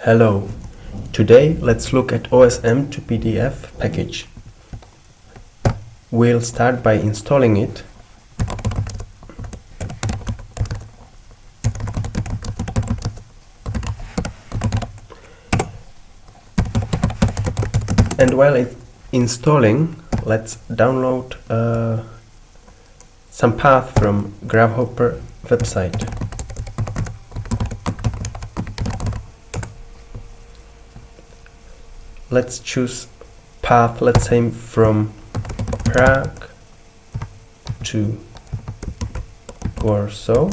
Hello, today let's look at osm2pdf package. We'll start by installing it. And while it's installing, let's download some path from Grasshopper website. Let's choose path, let's say from Prague to Warsaw,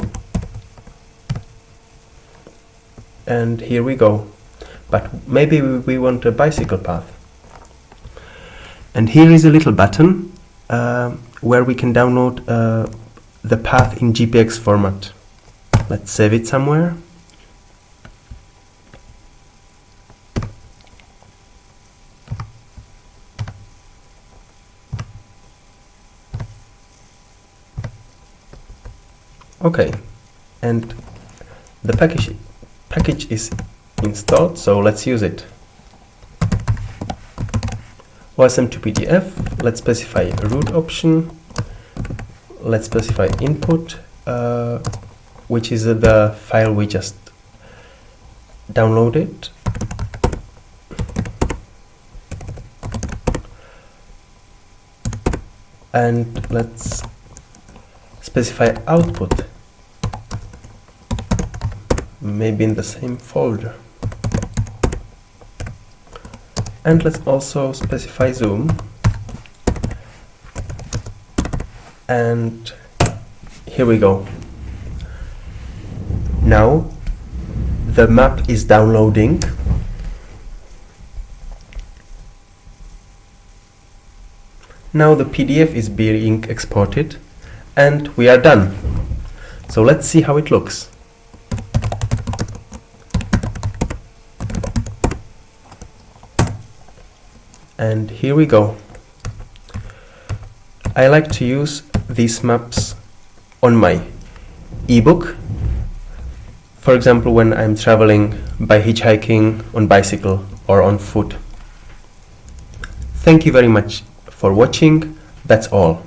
and here we go. But maybe we want a bicycle path. And here is a little button where we can download the path in GPX format. Let's save it somewhere. Okay, and the package is installed, so let's use it. osm2pdf, let's specify a root option, let's specify input, which is the file we just downloaded. And let's specify output, maybe in the same folder. And let's also specify zoom. And here we go. Now the map is downloading. Now the PDF is being exported and we are done. So let's see how it looks. And here we go. I like to use these maps on my ebook. For example, when I'm traveling by hitchhiking, on bicycle or on foot. Thank you very much for watching. That's all.